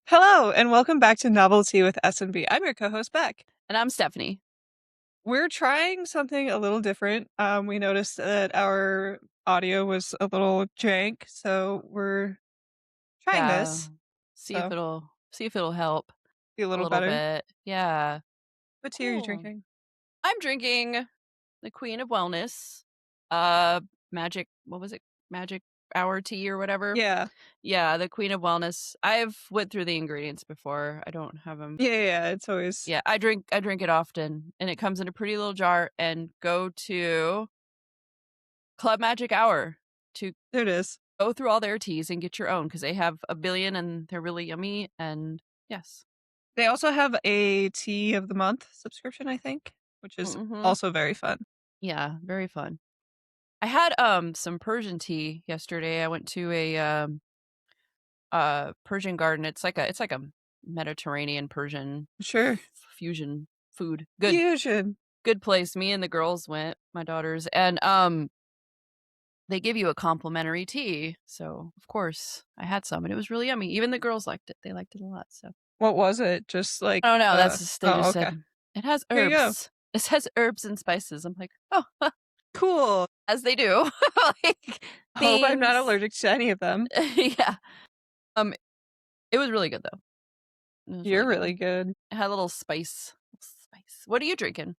Hello, and welcome back to Novelty with S&B. I'm your co-host, Beck. And I'm Stephanie. We're trying something a little different. We noticed that our audio was a little jank, so we're trying Yeah. this. See if So, it'll help be a a little little better. bit. Yeah. What tea are you Cool. drinking? I'm drinking the Queen of Wellness. Magic, what was it? Magic Hour tea or whatever. Yeah. Yeah, the Queen of Wellness. I've went through the ingredients before. I don't have them. Yeah, it's always... Yeah, I drink it often, and it comes in a pretty little jar. And go to Club Magic Hour to There it is. go through all their teas and get your own because they have a billion and they're really yummy. And yes. They also have a tea of the month subscription, I think, which is Mhm. also very fun. Yeah, very fun. I had some Persian tea yesterday. I went to a Persian garden. It's like a Mediterranean Persian Sure. fusion food. Fusion. Good place. Me and the girls went, my daughters, and they give you a complimentary tea. So, of course, I had some and it was really yummy. Even the girls liked it. They liked it a lot. So, What was it? Just like, I don't know. That's just, they oh, just okay. said it has Here you go. herbs. It has herbs and spices. I'm like, "Oh, Cool. as they do." Like Hope I'm not themes. allergic to any of them. Yeah. Um, it was really good though. It was You're really really good. good. It had a little spice. Spice. What are you drinking?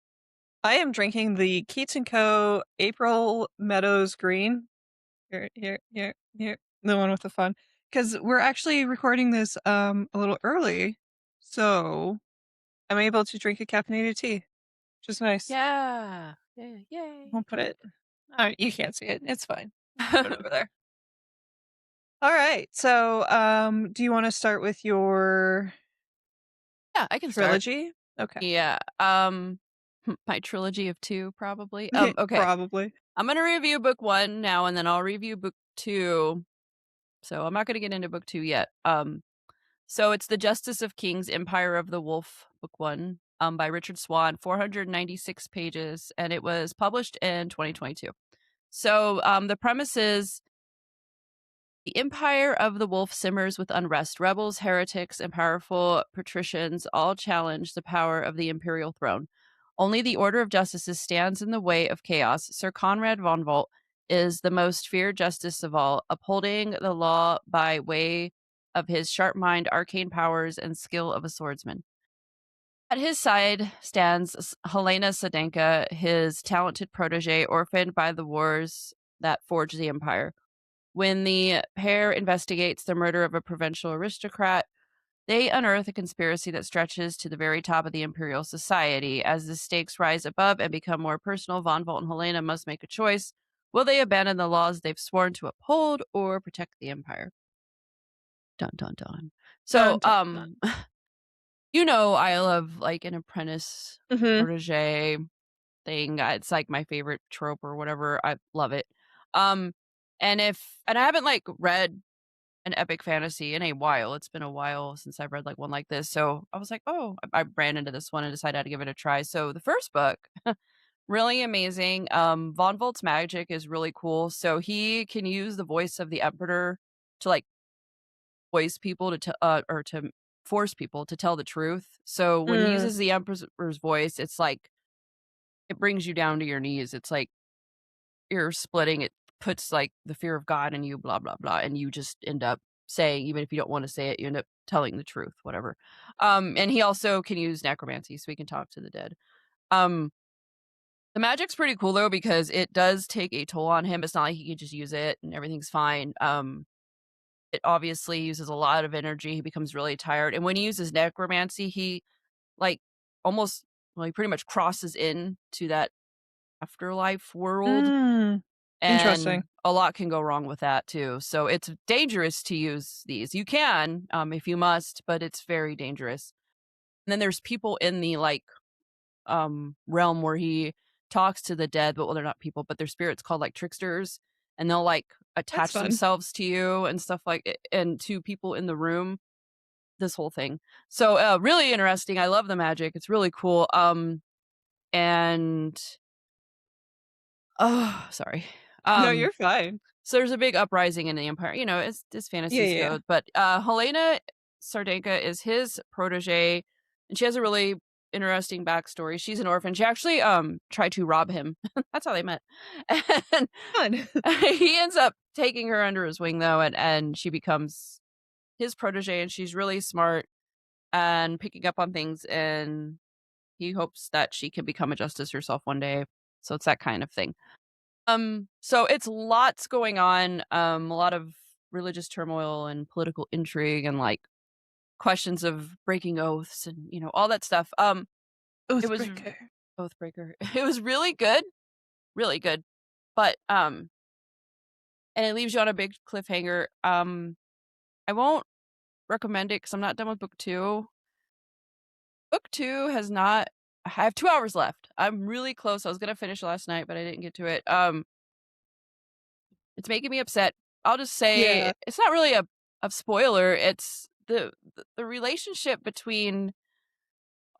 I am drinking the Keats& Co. April Meadows Green. Here. The one with the fun. Because we're actually recording this a little early, so I'm able to drink a caffeinated tea, which is nice. Yeah. Yeah. Yay. Won't put it... you can't see it. It's fine. Put it over there. All right. So, do you want to start with your Yeah, I can start. trilogy? Okay. Yeah. My trilogy of two, probably. Okay. Probably. I'm gonna review book one now, and then I'll review book two. So I'm not gonna get into book two yet. So it's The Justice of Kings, Empire of the Wolf, book one, by Richard Swan, 496 pages, and it was published in 2022. So the premise is the Empire of the Wolf simmers with unrest. Rebels, heretics, and powerful patricians all challenge the power of the imperial throne. Only the Order of Justices stands in the way of chaos. Sir Conrad von Volt is the most feared justice of all, upholding the law by way of his sharp mind, arcane powers, and skill of a swordsman. At his side stands Helena Sedenka, his talented protege, orphaned by the wars that forged the empire. When the pair investigates the murder of a provincial aristocrat, they unearth a conspiracy that stretches to the very top of the imperial society. As the stakes rise above and become more personal, Von Volt and Helena must make a choice. Will they abandon the laws they've sworn to uphold or protect the empire? Dun dun dun. So, Dun, dun, dun. I love like an apprentice Mm-hmm. protege thing. It's like my favorite trope or whatever. I love it. Um, and I haven't like read an epic fantasy in a while. It's been a while since I've read like one like this. So I was like, oh, I ran into this one and decided to give it a try. So the first book, really amazing. Von Volt's magic is really cool. So he can use the voice of the Emperor to like voice people or to force people to tell the truth. So when he uses the Emperor's voice, it's like it brings you down to your knees. It's like ear splitting. It puts like the fear of God in you, blah, blah, blah. And you just end up saying, even if you don't want to say it, you end up telling the truth, whatever. And he also can use necromancy, so he can talk to the dead. Um, the magic's pretty cool though, because it does take a toll on him. It's not like he can just use it and everything's fine. It obviously uses a lot of energy. He becomes really tired. And when he uses necromancy, he like almost he pretty much crosses into that afterlife world. Interesting. And a lot can go wrong with that too. So it's dangerous to use these. You can, if you must, but it's very dangerous. And then there's people in the like realm where he talks to the dead, but well, they're not people, but they're spirits called like tricksters, and they'll like That's attach fun. themselves to you and stuff and to people in the room. This whole thing. So really interesting. I love the magic. It's really cool. And oh, sorry. No, Um, you're fine. So there's a big uprising in the empire. As Yeah, fantasies yeah, yeah. go. But Helena Sardanka is his protege, and she has a really interesting backstory. She's an orphan. She actually tried to rob him. That's how they met. And Fun. he ends up taking her under his wing though, and she becomes his protege, and she's really smart and picking up on things, and he hopes that she can become a justice herself one day. So it's that kind of thing. So it's lots going on, a lot of religious turmoil and political intrigue and like questions of breaking oaths and all that stuff. It was Oathbreaker. Oathbreaker. It was really good, really good. But and it leaves you on a big cliffhanger. I won't recommend it because I'm not done with book two. Book two has not. I have 2 hours left. I'm really close. I was gonna finish last night, but I didn't get to it. It's making me upset. I'll just say Yeah. it's not really a spoiler. It's the relationship between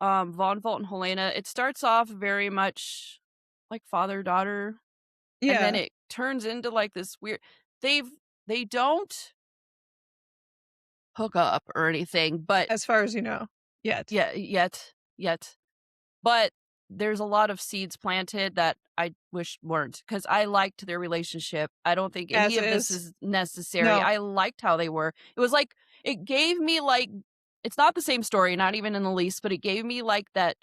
Von Volt and Helena. It starts off very much like father daughter, and then Yeah. it turns into like this weird. They've they don't hook up or anything, but As far as you know. Yet. yeah, yet. But there's a lot of seeds planted that I wish weren't, because I liked their relationship. I don't think any As of this is. is necessary. No. I liked how they were. It was like it gave me like it's not the same story, not even in the least, but it gave me like that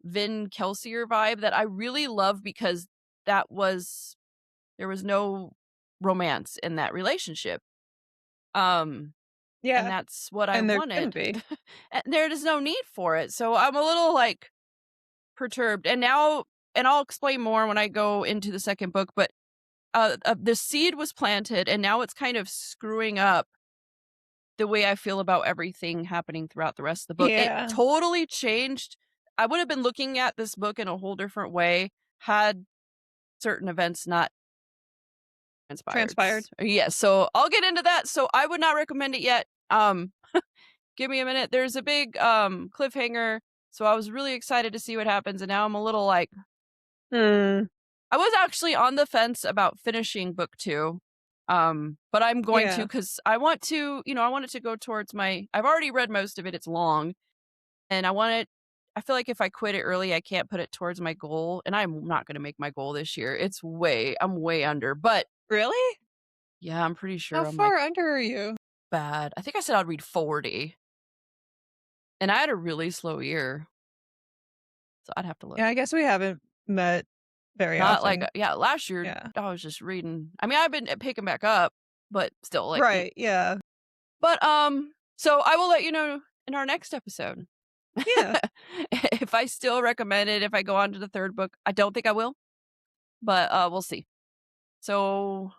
Vin Kelsier vibe that I really love because that was there was no romance in that relationship. Um and Yeah. that's what I And there couldn't wanted. be. And there is no need for it. So I'm a little like perturbed. And I'll explain more when I go into the second book, but the seed was planted and now it's kind of screwing up the way I feel about everything happening throughout the rest of the book. It Yeah. totally changed. I would have been looking at this book in a whole different way had certain events not transpired. Transpired. Yeah, so I'll get into that. So I would not recommend it yet. Give me a minute. There's a big cliffhanger, so I was really excited to see what happens, and now I'm a little like Hmm. I was actually on the fence about finishing book 2. But I'm going to Yeah. because I want to, I want it to go towards my I've already read most of it. It's long, and I feel like if I quit it early, I can't put it towards my goal, and I'm not going to make my goal this year. I'm way under, but Really? yeah, I'm pretty How sure I'm like far under are you? bad. I think I said I'd read 40, and I had a really slow year, so I'd have to look. Yeah, I guess we haven't met very Not like often. yeah, last year Yeah. I was just reading. I mean, I've been picking back up, but still like Right. Yeah. But, so I will let you know in our next episode. Yeah. If I still recommend it, if I go on to the 3rd book. I don't think I will, but, we'll see. So,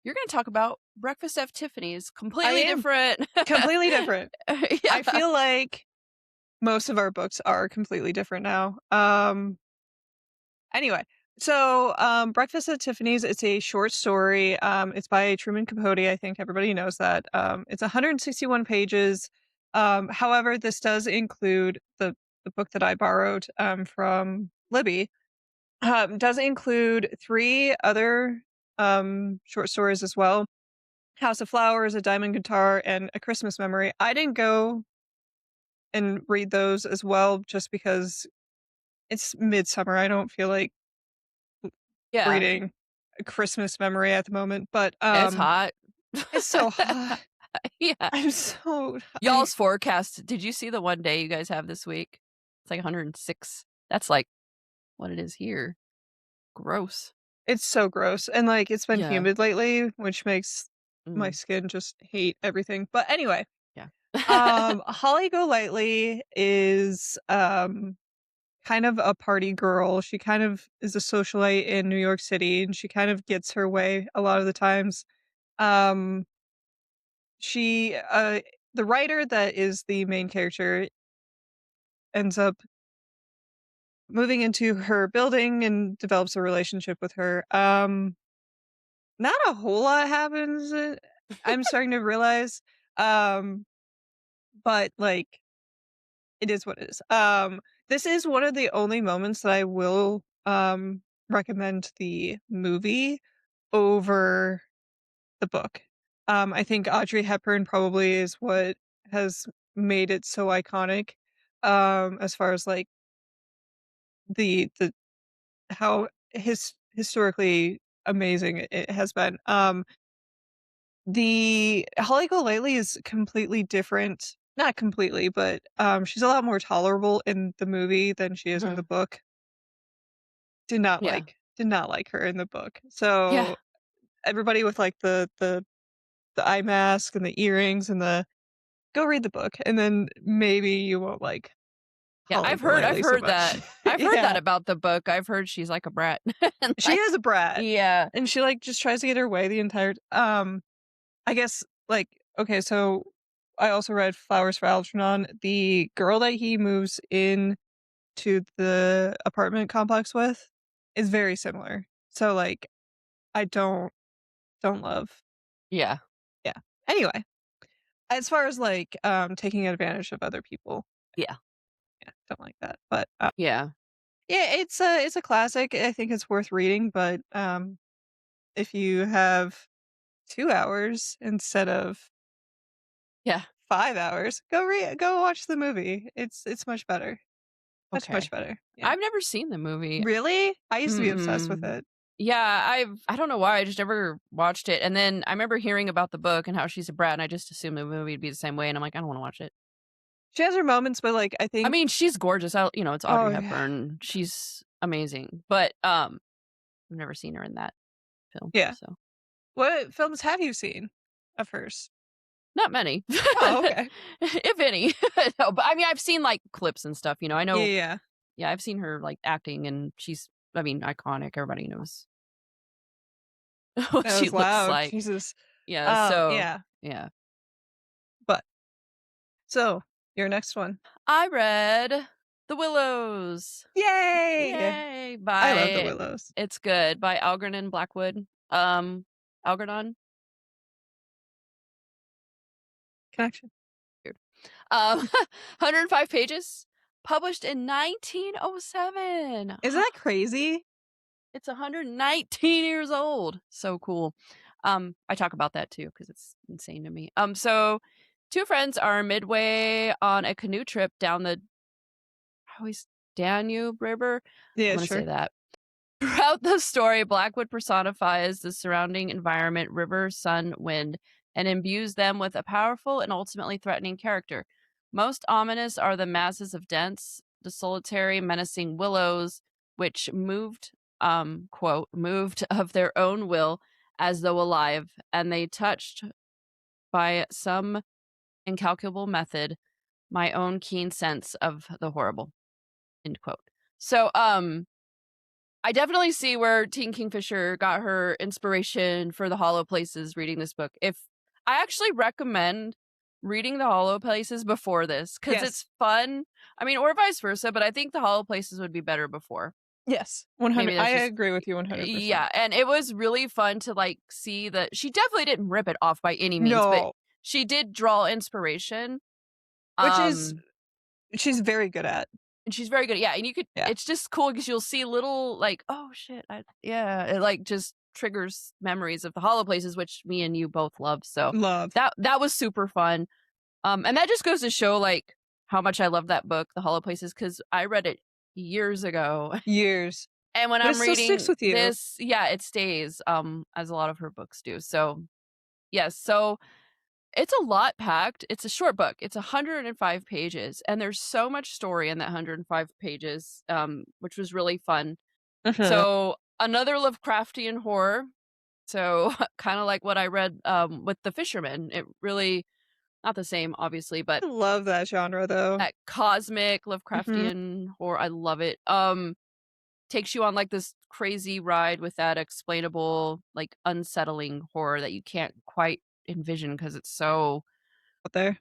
you're gonna talk about Breakfast at Tiffany's, I completely am different. completely different. I Yeah. feel like most of our books are completely different now. Anyway, so Breakfast at Tiffany's, it's a short story. It's by Truman Capote. I think everybody knows that. It's 161 pages. However, this does include the book that I borrowed from Libby. Does include three other short stories as well. House of Flowers, A Diamond Guitar, and A Christmas Memory. I didn't go and read those as well just because it's midsummer. I don't feel like Yeah. reading A Christmas Memory at the moment, but, It's hot. it's so hot. Yeah. I'm so I Y'all's forecast, did you see the one day you guys have this week? It's like 106. That's like what it is here. Gross. it's so gross, and, like, it's been Yeah. humid lately, which makes my Mm. skin just hate everything, but anyway, Yeah. Holly Golightly is, kind of a party girl. She kind of is a socialite in New York City, and she kind of gets her way a lot of the times. Um, she, the writer that is the main character ends up moving into her building and develops a relationship with her. Not a whole lot happens, I'm starting to realize, um, but, like, it is what it is. This is one of the only moments that I will, recommend the movie over the book. I think Audrey Hepburn probably is what has made it so iconic, as far as, like, the how historically amazing it has been. The Holly Golightly is completely different, not completely, but, she's a lot more tolerable in the movie than she is in the Mhm. book. Yeah. Did not like her in the book. Yeah. So, everybody with, like, the eye mask and the earrings and the go read the book, and then maybe you won't like Yeah, Holly I've Golightly so heard much. that. I've heard that Yeah. about the book. I've heard she's like a brat. And, She like is a brat, yeah. and she, like, just tries to get her way the entire I guess, like okay, so I also read Flowers for Algernon. The girl that he moves in to the apartment complex with is very similar. So, like, I don't love Yeah. yeah. Anyway, as far as, like, taking advantage of other people, Yeah. yeah, don't like that, but, Yeah. yeah, it's a classic. I think it's worth reading, but, if you have 2 hours instead of Yeah. 5 hours, go watch the movie. It's much better. Much, much Okay. better. Yeah. I've never seen the movie. Really? I used to be obsessed with Mm-mm. it. Yeah, I don't know why, I just never watched it, and then I remember hearing about the book and how she's a brat, and I just assumed the movie would be the same way, and I'm like, "I don't wanna watch it." She has her moments, but, like, I I think mean, she's gorgeous, it's oh, Audrey yeah. Hepburn, she's amazing, but, I've never seen her in that film, Yeah. so What films have you seen of hers? not many. Oh, okay. If any. No, but I mean, I've seen, like, clips and stuff, I Yeah, know yeah, yeah. yeah, I've seen her, like, acting, and she's, I mean, iconic, everybody knows what That she was looks loud. like. Jesus. Yeah, so Yeah. yeah. But so, your next one. I read The Willows. Yay! Yay! I love The By Willows. It's good, by Algernon Blackwood. Algernon? Connection. Weird. 105 pages, published in 1907. Isn't that crazy? It's 119 years old. So cool. I talk about that too because it's insane to me. So two friends are midway on a canoe trip down the I always Danube River. I'm Yeah, gonna say sure. that. Throughout the story, Blackwood personifies the surrounding environment, river, sun, wind, and imbues them with a powerful and ultimately threatening character. Most ominous are the masses of dense, desultory, menacing willows, which moved of their own will as though alive, and they touched by some incalculable method my own keen sense of the horrible. End quote. So, I definitely see where Teen Kingfisher got her inspiration for the Hollow Places reading this book. If I actually recommend reading the Hollow Places before this because Yes. it's fun. I mean, or vice versa, but I think the Hollow Places would be better before. Yes. 100 Maybe I that's just agree with you 100%. yeah, and it was really fun to like see that she definitely didn't rip it off by any means, but No. she did draw inspiration. Which is Um she's very good at. And she's very good, yeah, and you could Yeah. it's just cool because 'cause you'll see little, like, "Oh, shit, yeah," it, like, just triggers memories of the Hollow Places, which me and you both love, so Love. that was super fun, and that just goes to show, like, how much I love that book, The Hollow Places, because I read it years ago, Years. and when But it I'm still sticks reading with you. this yeah, it stays, as a lot of her books do, so, yes, so it's a lot packed. It's a short book. It's 105 pages, and there's so much story in that 105 pages, which was really fun. Mhm. So, another Lovecraftian horror. So, kinda like what I read, with The Fisherman. It really not the same, obviously, but I love that genre, though. that cosmic Mhm. Lovecraftian horror, I love it. Takes you on, like, this crazy ride with that explainable, like, unsettling horror that you can't quite envision because it's so Out there.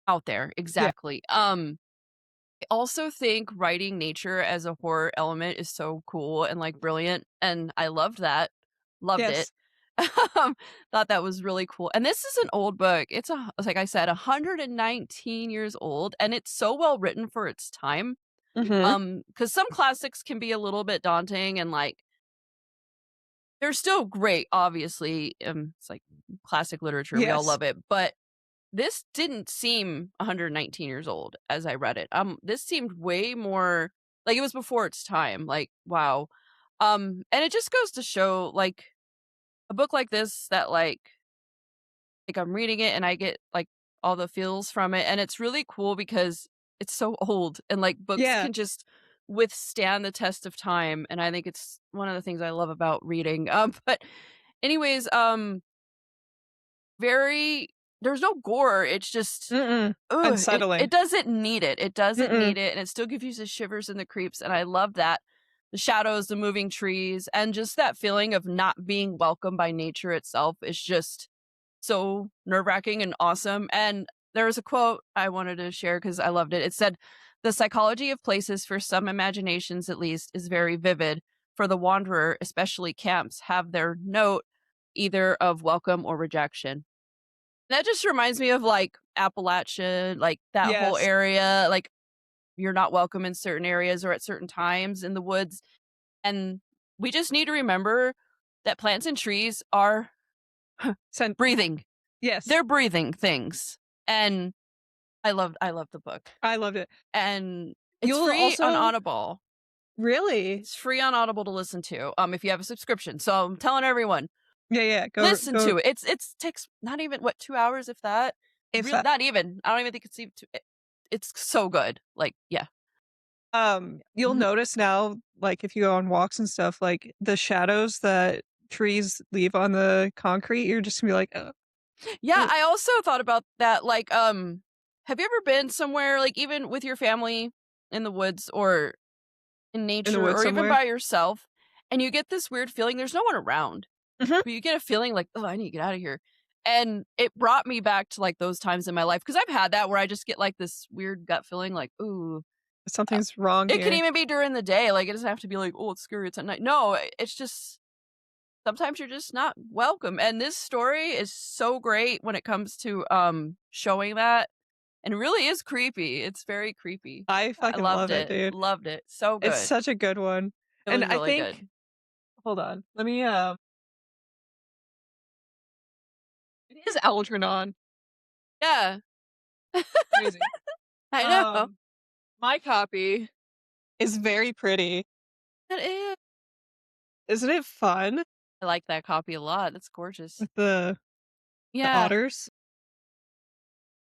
out there, Yeah. exactly. I also think writing nature as a horror element is so cool and, like, brilliant, and I loved that. Loved it. Yes. Um, Thought that was really cool, and this is an old book. Like I said, 119 years old, and it's so well written for its time. Mhm. Because some classics can be a little bit daunting and, like, they're still great, obviously, it's like classic literature, we all Yes. love it, but this didn't seem 119 years old as I read it. This seemed way more like it was before its time. Like, wow. And it just goes to show like a book like this that like I'm reading it and I get like all the feels from it and it's really cool because it's so old and like books Yeah. can just withstand the test of time and I think it's one of the things I love about reading. But anyways, very there's no gore. It's just Mm-mm. ugh, it Unsettling. doesn't need it. It doesn't Mm-mm. need it and it still gives you the shivers and the creeps and I love that. The shadows, the moving trees, and just that feeling of not being welcomed by nature itself is just so nerve-wracking and awesome, and there was a quote I wanted to share because I loved it. It said, "The psychology of places, for some imaginations at least, is very vivid. For the wanderer, especially camps, have their note either of welcome or rejection." That just reminds me of, like, Appalachia, like, that whole Yes. area, like, you're not welcome in certain areas or at certain times in the woods, and we just need to remember that plants and trees are Sen breathing. yes. They're breathing things, and I love the book, I loved it. and it's You'll free on also Audible. really? It's free on Audible to listen to, if you have a subscription, so I'm telling everyone, Yeah, yeah. listen Go to it. It's takes not even, what, 2 hours, if that? if Real that not even. I don't even think it's even 2 it's so good, like, yeah. you'll Mhm. notice now, like, if you go on walks and stuff, like, the shadows that trees leave on the concrete, you're just gonna be like, Yeah, uh, I also thought about that, like, have you ever been somewhere, like, even with your family in the woods or in in the nature woods or even somewhere." by yourself, and you get this weird feeling there's no one around? Mhm. But you get a feeling like, "Oh, I need to get out of here." And it brought me back to, like, those times in my life because 'cause I've had that where I just get, like, this weird gut feeling like, "Ooh." Uh, Something's wrong it can here. even be during the day, like, it doesn't have to be like, "Oh, it's scary, it's at night." No, it's just sometimes you're just not welcome, and this story is so great when it comes to, showing that, and really is creepy. It's very creepy. I I fucking love it, dude. loved it. So It's good. such a good one. It And was I really think good. hold on, let me, it is Algernon. Yeah, Crazy. I know. Um, my copy is very pretty. It is. Isn't it fun I like that copy a lot, it's gorgeous. with the Yeah. otters?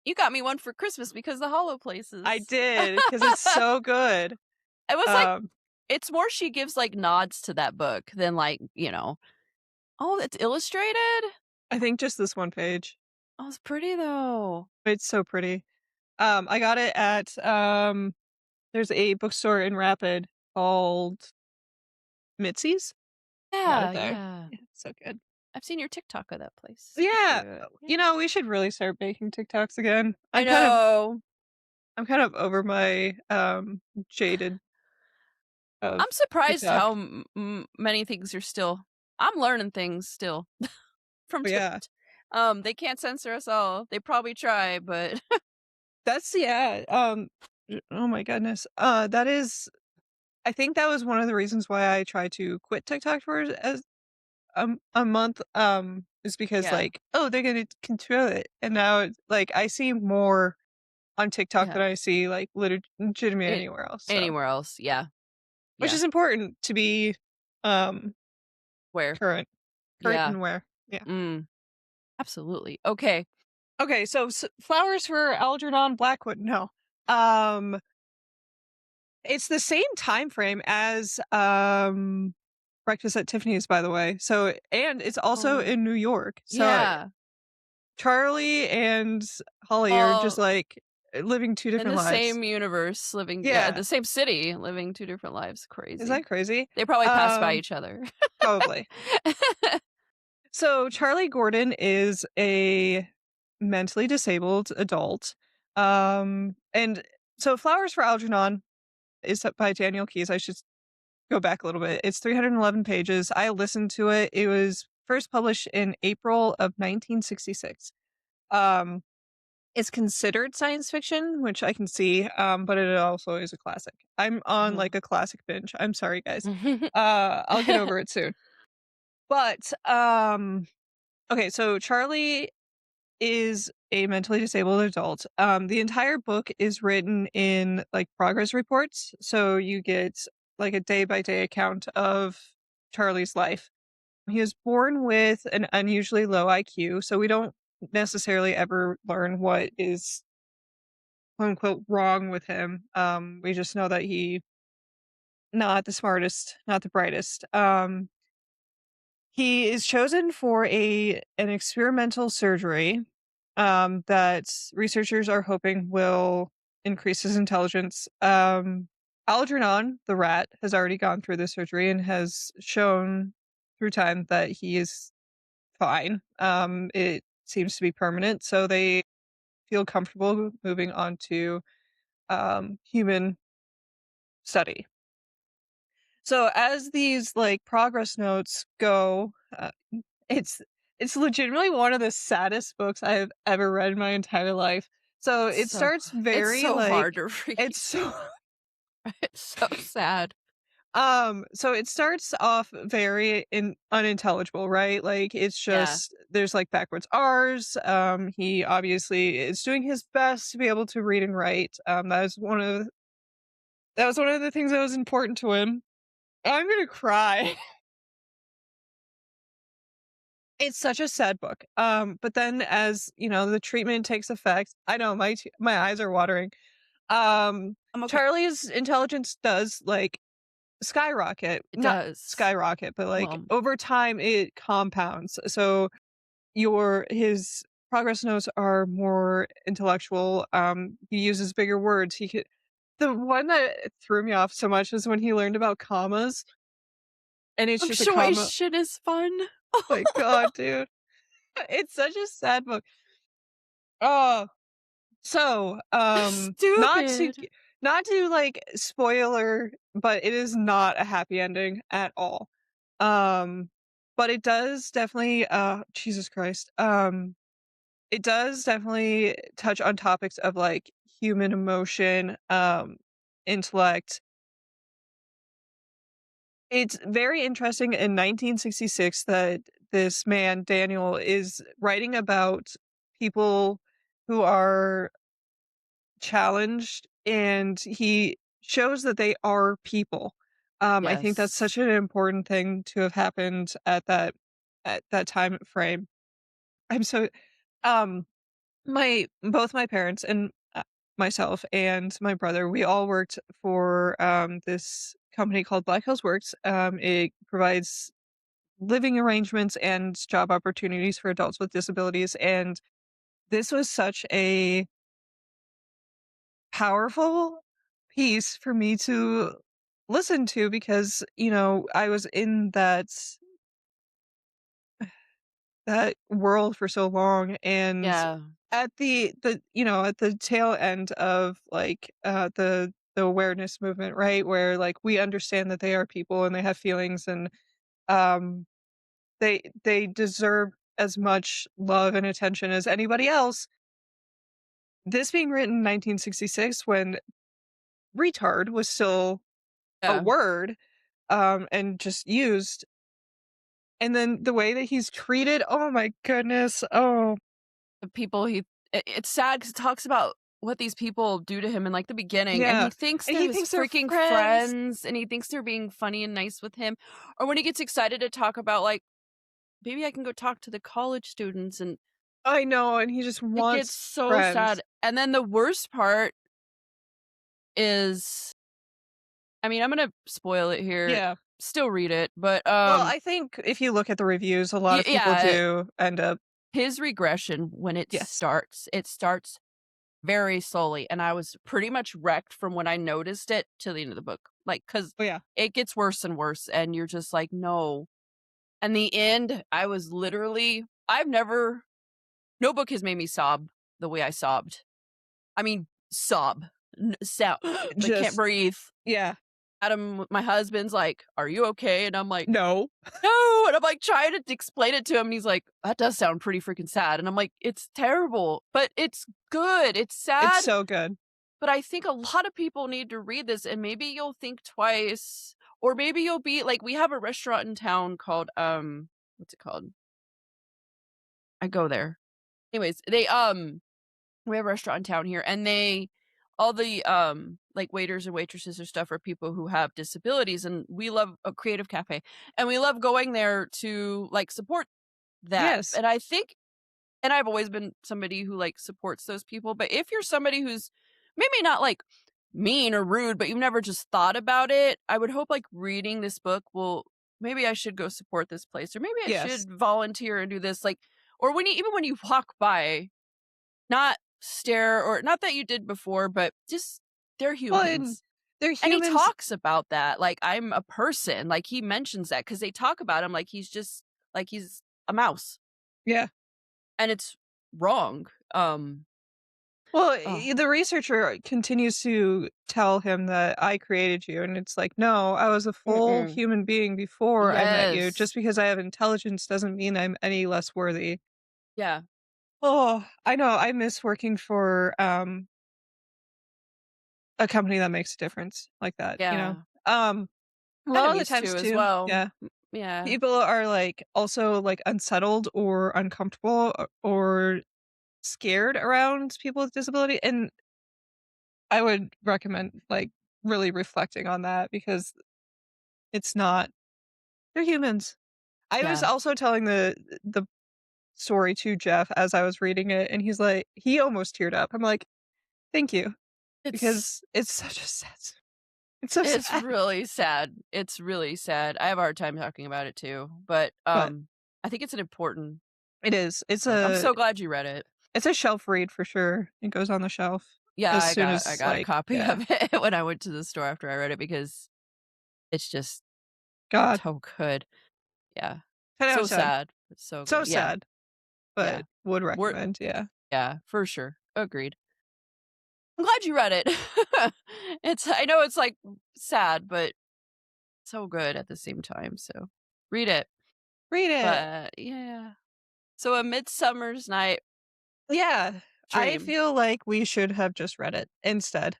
You got me one for Christmas because the hollow I places. did because it's so good. It was like Um, it's more she gives, like, nods to that book than, like, "Oh, it's illustrated? I think just this one page. Oh, it's pretty though." It's so pretty. I got it at, there's a bookstore in Rapid called Mitzi's. I got it Yeah, there. yeah. Yeah, so good. I've seen your TikTok of that place. It's Yeah, cute. you Yeah. know, we should really start making TikToks again. I know. I'm kind of over my, jaded of I'm surprised TikTok. how many things are still I'm learning things still from But yeah, TikTok. They can't censor us all. They probably try, but that's yeah, oh my goodness. That is I think that was one of the reasons why I tried to quit TikTok for as a month, is because, yeah. like, "Oh, they're gonna control it," and now it's like, I see more on TikTok Yeah. than I see, like, legitimately It anywhere else, so anywhere else. Yeah. which Yeah. is important to be, um, Where? current. Current Yeah. and where. Yeah. Mm, absolutely. Okay. Okay, so flowers for Algernon Blackwood, no. Um, it's the same time frame as, Breakfast at Tiffany's, by the way, so and it's also Oh, in New York, so yeah. Charlie and Holly are just, All like, living 2 in different the lives. same universe, living, yeah, Yeah. the same city, living 2 different lives. Is Crazy. that crazy? They probably pass by Um, each other. Probably. So, Charlie Gordon is a mentally disabled adult, and so Flowers for Algernon is by Daniel Keyes. I should go back a little bit. It's 311 pages. I listened to it. It was first published in April of 1966. Um, it's considered science fiction, which I can see, but it also is a classic. I'm on Mhm. like a classic binge. I'm sorry, guys. I'll get over it soon. But okay, so Charlie is a mentally disabled adult. The entire book is written in like progress reports, so you get like a day by day account of Charlie's life. He was born with an unusually low IQ, so we don't necessarily ever learn what is quote unquote wrong with him. We just know that he not the smartest, not the brightest. He is chosen for an experimental surgery, that researchers are hoping will increase his intelligence. Algernon, the rat, has already gone through the surgery and has shown through time that he is fine. It seems to be permanent, so they feel comfortable moving on to human study. So as these like progress notes go, it's it's legitimately one of the saddest books I have ever read in my entire life. So it So starts it's very so hard like to read. it's so It's so sad. so it starts off very unintelligible, right? Like it's Yeah. just there's like backwards R's. He obviously is doing his best to be able to read and write. That was one of the things that was important to him. I'm gonna cry. It's such a sad book. But then as, you know, the treatment takes effect, I know my eyes are watering. Um, I'm okay. Charlie's intelligence does like skyrocket. It Not does. skyrocket, but like Well, over time it compounds. So his progress notes are more intellectual. He uses bigger words. The one that threw me off so much is when he learned about commas and it's just a comma. punctuation is fun. My God, dude. It's such a sad book. Oh, so, Stupid. not to, like, spoiler, but it is not a happy ending at all. Um, but it does definitely, Jesus Christ, it does definitely touch on topics of, like, human emotion, intellect. It's very interesting in 1966 that this man, Daniel, is writing about people who are challenged, and he shows that they are people. I think that's Yes. such an important thing to have happened at that time frame. I'm so um my both my parents and myself and my brother, we all worked for this company called Black Hills Works. It provides living arrangements and job opportunities for adults with disabilities, and this was such a powerful piece for me to listen to because, you know, I was in that world for so long, and Yeah. at at the tail end of like the awareness movement, right? Where like we understand that they are people and they have feelings, and um they deserve as much love and attention as anybody else. This being written in 1966 when retard was still a Yeah. word, and just used. And then the way that he's treated, oh my goodness. Oh, The people it's sad because it talks about what these people do to him in, like, the beginning, and yeah. he thinks And they're he his thinks they're freaking friends. friends, and he thinks they're being funny and nice with him, or when he gets excited to talk about, like, "Maybe I can go talk to the college students," and I know, and he just it gets wants so friends. sad, and then the worst part is I mean, I'm gonna spoil it here. Yeah. Still read it, but, Well, I think if you look at the reviews, a lot of people yeah, do end up his regression when yes. it starts very slowly, and I was pretty much wrecked from when I noticed it to the end of the book, like, cause Oh, yeah. it gets worse and worse, and you're just like, "No." And the end, I was literally I've never no book has made me sob the way I sobbed. I mean, sob, like, can't Just breathe. yeah. Adam, my husband's like, "Are you okay?" And I'm like, No. "No," and I'm, like, trying to explain it to him, and he's like, "That does sound pretty freaking sad," and I'm like, "It's terrible, but it's good. It's It's sad, so good. but I think a lot of people need to read this, and maybe you'll think twice, or maybe you'll be" like, we have a restaurant in town called, what's it called? I go there. Anyways, we have a restaurant in town here, and they all the, like, waiters and waitresses or stuff are people who have disabilities, and we love a creative cafe, and we love going there to, like, support that, Yes. and I think and I've always been somebody who, like, supports those people, but if you're somebody who's maybe not, like, mean or rude, but you've never just thought about it, I would hope, like, reading this book will maybe I should go support this place, or maybe I Yes. should volunteer and do this, like or when you even when you walk by, not stare or not that you did before, but just they're Well, and humans. they're And he humans. talks about that, like, "I'm a person," like, he mentions that because they talk about him like he's a mouse, Yeah. and it's wrong. Well, Oh, the researcher continues to tell him that I created you, and it's like, no, I was a full mm-mm. human being before I met you. Yes. Just because I have intelligence doesn't mean I'm any less worthy. Yeah, Oh, I know. I miss working for a company that makes a difference like that. yeah. A Kinda lot of the miss times too as too. well. Yeah, Yeah, people are like also like unsettled or uncomfortable or scared around people with disability, and I would recommend, like, really reflecting on that because it's not they're humans. I was yeah. also telling the story to Jeff as I was reading it, and he's like he almost teared up. I'm like, "Thank you," It's because it's such a it's so it's sad, really sad. It's really sad. I have a hard time talking about it too, but, but I think it's an important it is. book. I'm so glad you read it. It's a shelf read for sure. It goes on the shelf Yeah, as soon I as, got a like copy yeah. of it when I went to the store after I read it because it's just God, so good. Yeah. 10 out of So 10. sad, but so So good. Yeah, sad, yeah. but would We're recommend, yeah. yeah, for sure. Agreed. I'm glad you read it. It's I know it's, like, sad, but so good at the same time, so read it. Read it. But yeah. So A Midsummer's Night Yeah, I Dream. feel like we should have just read it instead.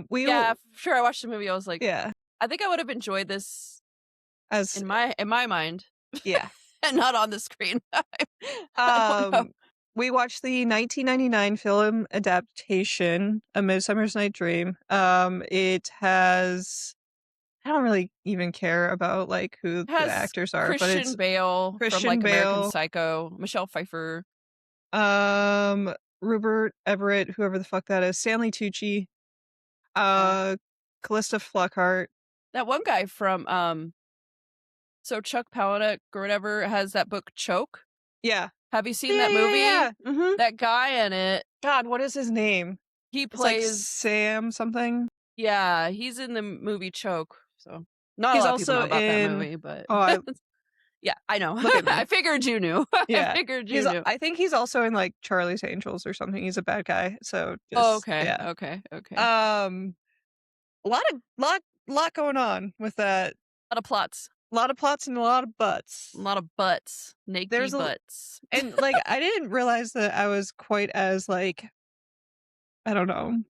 We Yeah, will sure, I watched the movie, I was like, yeah, I think I would have enjoyed this as in my mind yeah. and not on the screen. I don't know. Um, we watched the 1999 film adaptation, A Midsummer's Night Dream. It has I don't really even care about, like, who It the has actors are, but Christian it's Bale from, Christian like, American Bale, Psycho, Michelle Pfeiffer, um, Rupert Everett, whoever the fuck that is, Stanley Tucci, uh, uh, Callista Flockhart. that one guy from, so Chuck Palahniuk or whatever has that book Choke. Yeah. Have you seen Yeah, that yeah, movie? yeah. Mhm. That guy in it, God, what is his name? he It's like plays Sam something. yeah, he's in the movie Choke, so not a He's lot of people know also about that in movie, but oh, I yeah, I know. look at I me. figured you knew. I Yeah. figured you He's knew. I think he's also in, like, Charlie's Angels or something. He's a bad guy, so Oh, just okay, yeah. okay, okay. Um, a lot going on with that. Lot of plots, A lot of plots and a lot of a butts. lot of butts, nakedy There's a butts. and, like, I didn't realize that I was quite as, like, I don't know,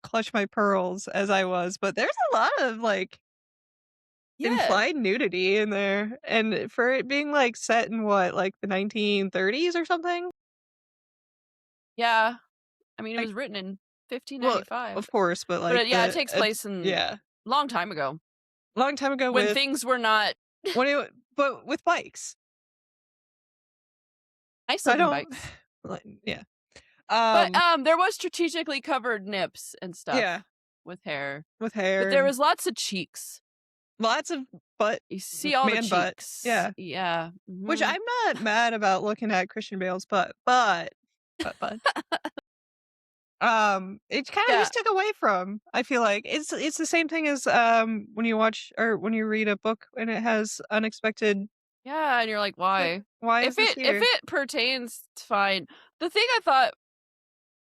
clutch my pearls as I was, but there's a lot of, like, Yeah, implied nudity in there, and for it being, like, set in what, like, the 1930s or something? yeah. I mean, it Like was written in well, 1595, of course, but, but, like, yeah, it takes place in yeah, long time ago long time ago when with things were not when it but with bikes. nice So I looking don't bikes. like yeah. But, Um, there was strategically covered nips and yeah, stuff with hair, with but hair there and was lots of cheeks. lots of butt You see all the man butt. cheeks. Yeah, Yeah, which mhm. I'm not mad about looking at Christian Bale's butt, but it kinda Yeah, just took away from I feel like. It's the same thing as, when you watch or when you read a book and it has unexpected yeah, and you're like, it's like, "Why?" "Why is this If here?" it pertains, it's fine. The thing I thought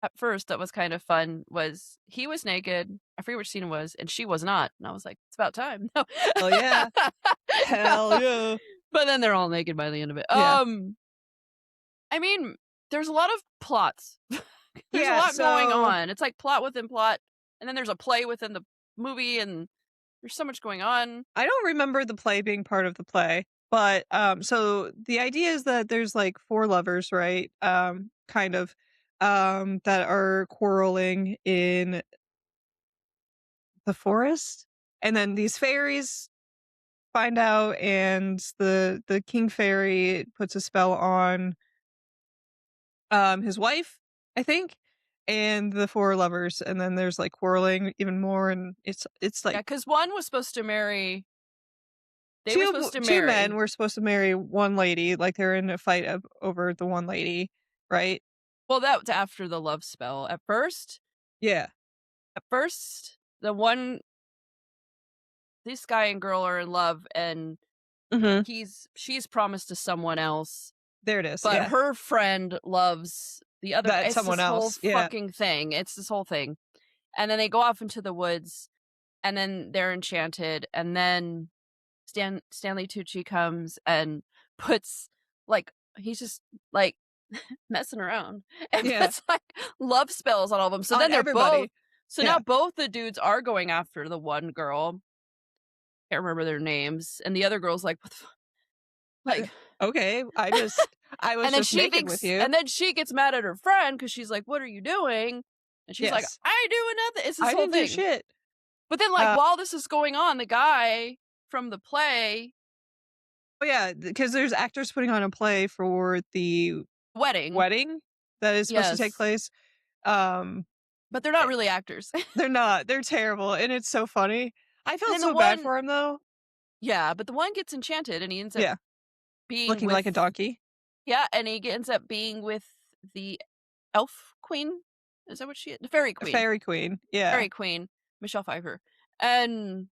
at first that was kind of fun was he was naked, I forget which scene it was, and she was not, and I was like, "It's about time." No. Hell yeah. Hell yeah. But then they're all naked by the end of it. Yeah. I mean, there's a lot of plots. There's a Yeah, lot going so on. It's like plot within plot, and then there's a play within the movie, and there's so much going on. I don't remember the play being part of the play. But, so the idea is that there's, like, 4 lovers, right? Kind of, that are quarreling in the forest, and then these fairies find out, and the king fairy puts a spell on, his wife, I think, and the 4 lovers, and then there's, like, quarreling even more, and it's, Yeah, like, because one was supposed to marry they were 2 supposed to 2 men marry. were supposed to marry 1 lady, like, they're in a fight over the 1 lady, right? Well, that was after the love spell. Yeah. At first, the one this guy and girl are in love, and Mhm. she's promised to someone else, There it is, but yeah. her friend loves the other That it's someone this whole else, yeah. fucking thing, it's this whole thing, and then they go off into the woods, and then they're enchanted, and then Stanley Tucci comes and puts, like he's just, like, messing around and Yeah. puts, like, love spells on all of them. So On then they're both everybody. so now Yeah. both the dudes are going after the one girl, can't remember their names, and the other girl's like, "What the fuck?" Like, Okay, I was just making with you. and then she gets mad at her friend because she's like, "What are you doing?" And she's like, Yes. "I ain't doing nothing." It's this I whole didn't do thing. shit. But then, like, Uh, while this is going on, the guy from the play oh, yeah, because there's actors putting on a play for the wedding. wedding that is supposed to take Yes, place. Um, but they're not eh, really actors. they're not. They're terrible, and it's so funny. I And felt then the so bad one for him, though. yeah, but the one gets enchanted, and he ends up Yeah, being looking like a with donkey. yeah, and ends up being with the elf queen? Is that what she is? The fairy A queen. fairy queen. Yeah. Fairy queen, Michelle Pfeiffer. And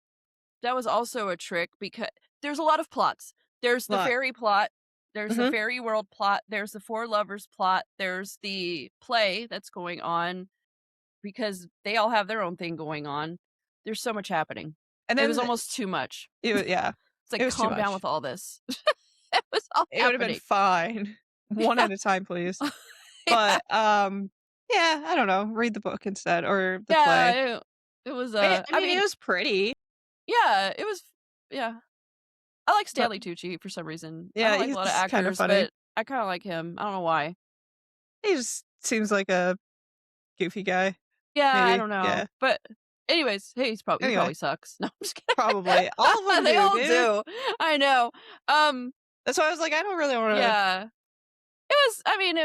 that was also a trick because there's a lot of plots. There's the Lot. fairy plot, there's the Mhm. fairy world plot, there's the 4 lovers plot, there's the play that's going on because they all have their own thing going on. There's so much happening. And It was then almost too much. yeah, It's it like, was too "Calm down much. with all this." It was all It would have been happening. fine. One Yeah. at a time, please. Yeah. But, yeah, I don't know, read the book instead or the play. Yeah, it was, I I mean, it mean, was pretty, yeah, it was yeah. I like but Stanley Tucci for some reason. I yeah, don't like a lot of he's kinda actors, funny. but I kinda like him. I don't know why. He just seems like a goofy guy, Yeah, I maybe, don't yeah. know. But anyways, hey, he Anyway, probably sucks. No, I'm just kidding. probably. All of them They do, all dude. do. I know. Um, That's why I was like, I don't really wanna yeah. It was I mean,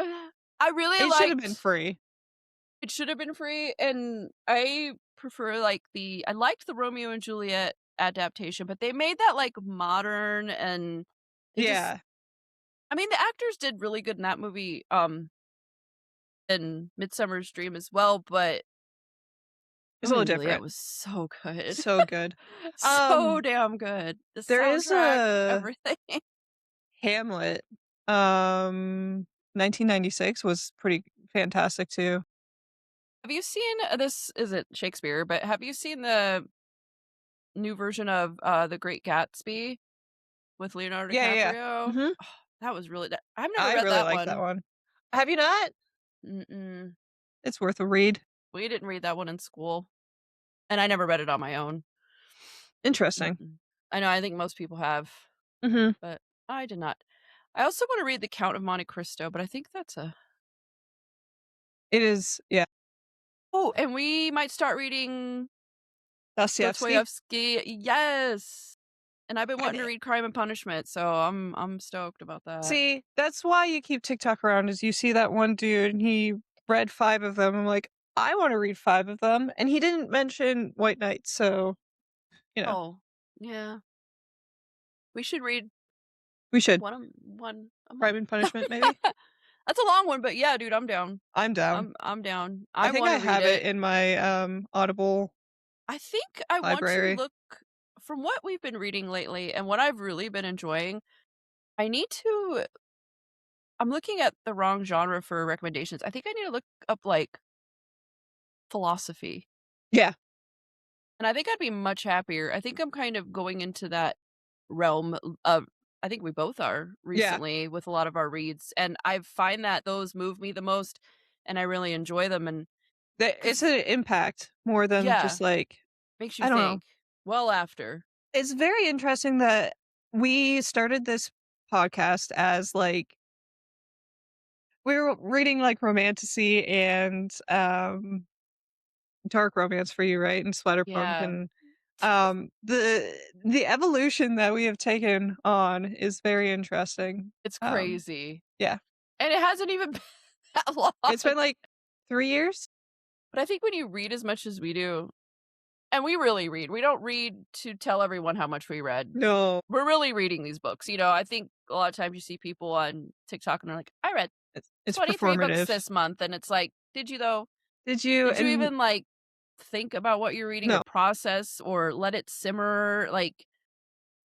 I really it should have been liked free. it should have been free, and I prefer, like, I liked the Romeo and Juliet adaptation, but they made that, like, modern, and they just Yeah, I mean, the actors did really good in that movie, and Midsummer's Dream as well, but it's a Romeo little and Juliet different. was so good. So good. So damn good. The There is soundtrack, a everything. Hamlet, 1996 was pretty fantastic too. Have you seen this isn't Shakespeare, but have you seen the new version of, The Great Gatsby with Leonardo Yeah, yeah, yeah. DiCaprio? Mhm. That was really that I've never I read really that like that one. one. Have you not? Mm-mm. It's worth a read. We didn't read that one in school, and I never read it on my own. Interesting. Mm-mm. I know, I think most people have, Mhm. but I did not. I also wanna read The Count of Monte Cristo, but I think that's a It is, yeah. oh, and we might start reading Dostoevsky? Dostoevsky, yes! And I've been I wanting to did read Crime and Punishment, so I'm stoked about that. see, that's why you keep TikTok around is you see that one dude and he read 5 of them. I'm like, "I wanna read 5 of them," and he didn't mention White Knight, so, you know, Oh, yeah. We should read we should. one a Crime month. and Punishment, maybe? That's a long one, but yeah, dude, I'm down. I'm down. I'm down. I I think I wanna read have it it. in my, Audible I think I want to library. look from what we've been reading lately and what I've really been enjoying, I need to I'm looking at the wrong genre for recommendations. I think I need to look up, like, philosophy, Yeah. and I think I'd be much happier. I think I'm kind of going into that realm of I think we both are Yeah. recently with a lot of our reads, and I find that those move me the most, and I really enjoy them, and It's because an impact more than yeah, just, like makes you I don't know. think well after. It's very interesting that we started this podcast as, like, we were reading, like, romantasy and, dark romance for you, right? And Splatterpunk Yeah, and, the evolution that we have taken on is very interesting. it's Um, crazy, yeah. and it hasn't even been that long, It's been, like, 3 years? but I think when you read as much as we do and we really read, we don't read to tell everyone how much we read. No. We're really reading these books, I think a lot of times you see people on TikTok and they're like, "I read It's 23 books performative. this month," and it's like, "Did you though? Did you? Did you And even, like, think about what you're reading or no. process or let it simmer?" Like,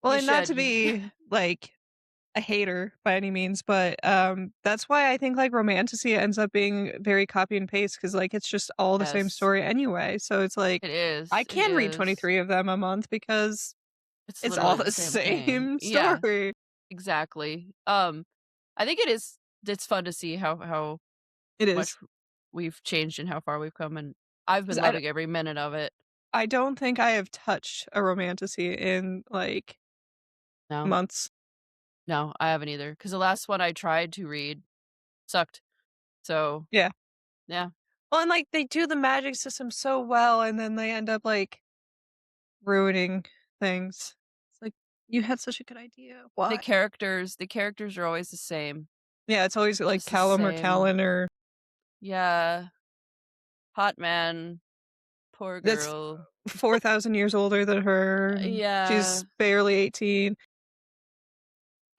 Well, you and not should. to You be, like, a hater by any means, but, that's why I think, like, romantasy ends up being very copy and paste because like, it's just all the same Yes. story anyway, so it's like, It I is, it can read is. 23 of them a month because It's it's all literally the the same thing. same Yeah, story. exactly. I think it's fun to see how It much is. we've changed and how far we've come, and I've 'Cause been loving every minute of it. I don't think I have touched a romantasy in, like, No, months. no, I haven't either. Because the last one I tried to read sucked. So, Yeah. yeah. Well, and, like, they do the magic system so well, and then they end up, like, ruining things. It's like, "You had such a good idea. The Why?" characters the characters are always the same. Yeah, it's always, like, Just the Callum or same. Callan or Yeah. Hot man. Poor that's girl. 4,000 years older than her, and Yeah. she's barely 18.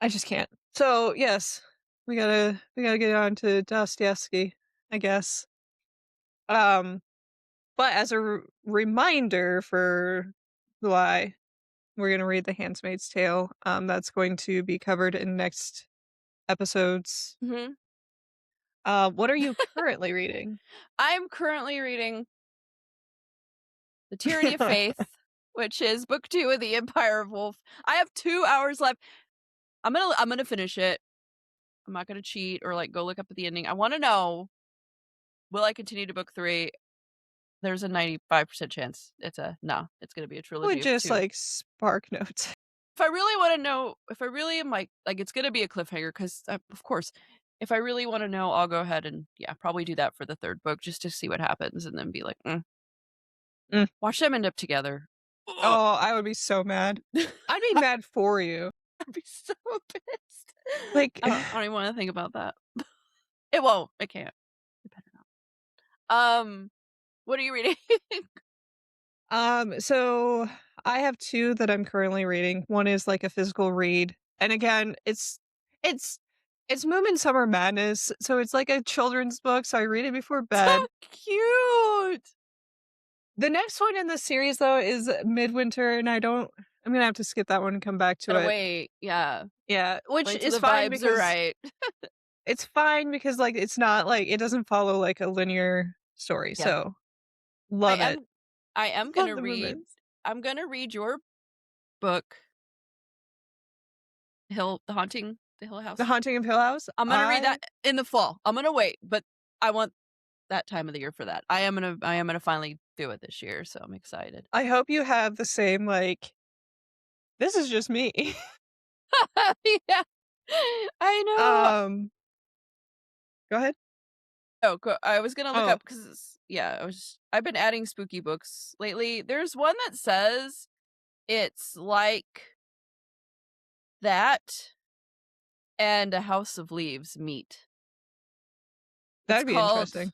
I just can't. So, yes, we gotta get on to Dostoevsky, I guess. Um, but as a reminder for July, we're gonna read The Handmaid's Tale, that's going to be covered in next episodes. Mhm. What are you currently reading? I'm currently reading The Tyranny of Faith, which is book 2 of The Empire of Wolf. I have 2 hours left. I'm gonna finish it. I'm not gonna cheat or, like, go look up at the ending. I wanna know, will I continue to book 3? There's a 95% chance it's gonna be a Would trilogy of just, 2. like, spark notes. If I really wanna know if I really am, like, it's gonna be a cliffhanger 'cause, of course, if I really wanna know, I'll go ahead and, yeah, probably do that for the 3rd book just to see what happens and then be like, "Mm." Mm. Watch them end up together. Ugh. Oh, I would be so mad. I'd be mad for you. I'd be so pissed. Like, I don't even wanna think about that. It won't. It can't. It better not. What are you reading? so I have 2 that I'm currently reading. One is, like, a physical read, and again, it's it's Summer Madness, so it's like a children's book, so I read it before So bed. cute. The next one in the series, though, is Midwinter, and I'm gonna have to skip that one and come back to Gotta it. wait. Yeah. Yeah, which Wait till is the fine vibes are because right. like, it's not like it doesn't follow, like, a linear story, Yeah. so I love it. am I am Love gonna the read movements. I'm gonna read your book, The Haunting the Hill The House. Haunting of Hill House, I'm gonna read that in the fall. I'm gonna wait, but I want that time of the year for that. I am gonna finally do it this year, so I'm excited. I hope you have the same, like, "This is just me." Yeah. I know. Um, go ahead. Oh, I was gonna look Oh, up because yeah, I've been adding spooky books lately. There's one that says it's like that and A House of Leaves meet. It's that'd be called interesting.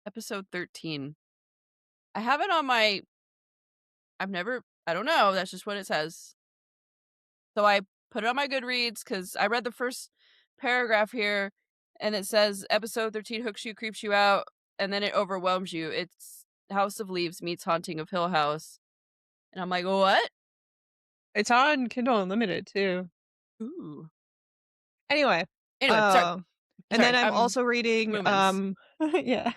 Episode 13. I have it on my I don't know, that's just what it says. So I put it on my Goodreads because I read the first paragraph here and it says episode 13 hooks you, creeps you out, and then it overwhelms you. It's House of Leaves meets Haunting of Hill House. And I'm like, "What?" It's on Kindle Unlimited too. Ooh. Anyway, Anyway, sorry. uh, and then Sorry, I'm I'm also reading, Moomins. yeah.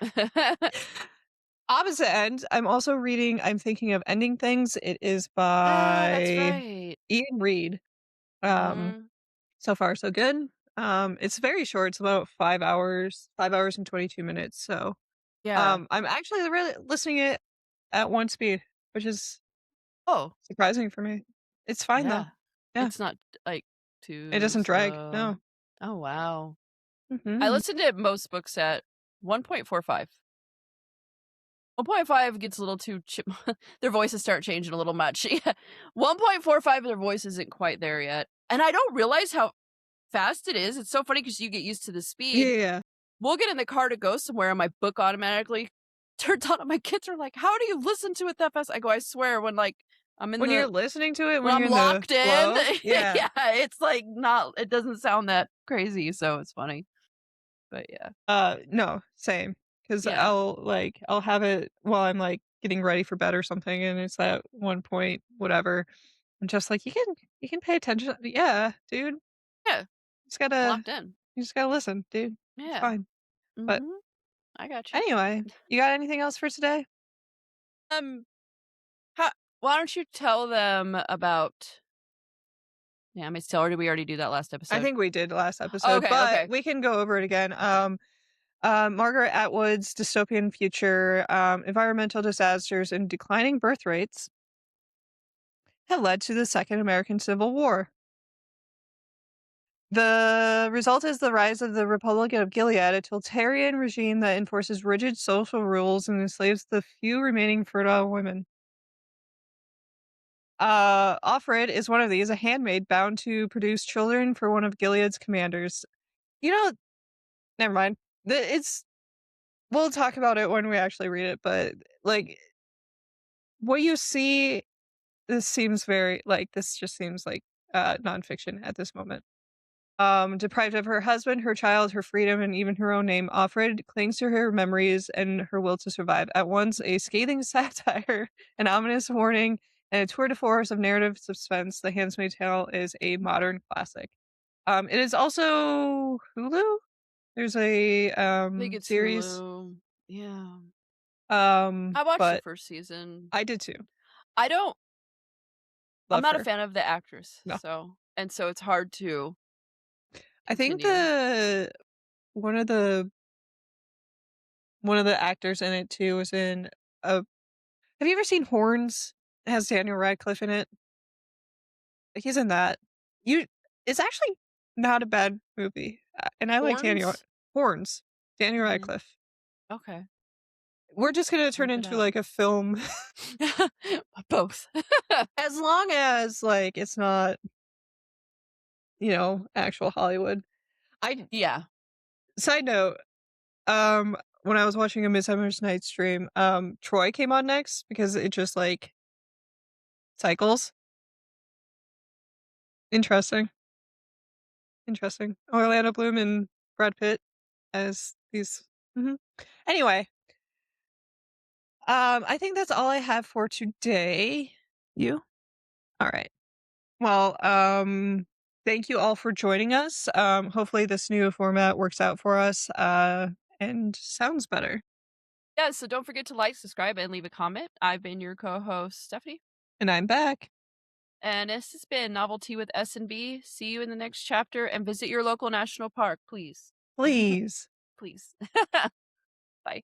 Opposite end, I'm also reading I'm Thinking of Ending Things. It is Ah, that's by right. Ian Reid. Um, Mhm. so far so good. It's very short. It's about 5 hours and 22 minutes. So, Yeah. I'm actually really listening it at one speed, which is Oh, surprising for me. It's fine though. yeah. Yeah. It's not, like, It too doesn't drag. slow. No. Oh, wow. I Mhm. listen to most books at 1.45. 1.5 gets a little too chip their voices start changing a little much. Yeah. 1.45, their voice isn't quite there yet, and I don't realize how fast it is. It's so funny because you get used to the Yeah, speed. yeah, yeah. We'll get in the car to go somewhere, and my book automatically turns on, and my kids are like, "How do you listen to it that fast?" I go, "I swear, when, like, I'm in When you're the listening to it, when when I'm you're in the locked in." flow, yeah. Yeah, it's, like, not it doesn't sound that crazy, so it's funny. But yeah. No, same. Because 'cause Yeah. I'll have it while I'm, like, getting ready for bed or something, and it's at one point, whatever. I'm just like, you can pay attention." Yeah, dude. Yeah. Just gotta Locked in. you just gotta listen, dude. It's Yeah. fine. But Mhm. I got you. anyway, you got anything else for today? Um, how why don't you tell them about Handmaid's Tale, or did we already do that last I episode? think we did last episode, Okay, but okay. we can go over it again. Margaret Atwood's dystopian future, environmental disasters, and declining birth rates have led to the Second American Civil War. The result is the rise of the Republic of Gilead, a totalitarian regime that enforces rigid social rules and enslaves the few remaining fertile women. Offred is one of these, a handmaid bound to produce children for one of Gilead's commanders. You know, never mind. It's we'll talk about it when we actually read it, but like what you see, this just seems like nonfiction at this moment. Deprived of her husband, her child, her freedom, and even her own name, Offred clings to her memories and her will to survive. At once a scathing satire, an ominous warning, and a tour de force of narrative suspense, The Handmaid's Tale is a modern classic. It is also Hulu. There's a I think it's series. Hulu. Yeah. I watched the But first season. I did too. I don't I'm Love not a her. fan of the actress, No, so it's hard to I think continue. one of the one of the actors in it too was in a. Have you ever seen Horns? It has Daniel Radcliffe in it. He's in that. You It's actually not a bad movie, and I like Daniel Horns? Horns, Daniel Mhm. Radcliffe. Okay. We're just gonna turn Look it into, up. like, a film Both. as long as, like, it's not, actual Hollywood. I Yeah. Side note, when I was watching A Midsummer's Night's Dream, Troy came on next because it just, like, cycles. Interesting, interesting. Orlando Bloom and Brad Pitt as these. Mhm. Anyway, I think that's all I have for today. You? Alright. Well, thank you all for joining us. Hopefully this new format works out for us, and sounds better. Yeah, so don't forget to like, subscribe, and leave a comment. I've been your co-host, Stephanie, And I'm back. and this has been Novelty with S&B. See you in the next chapter, and visit your local national park, please. Please. Please. Bye.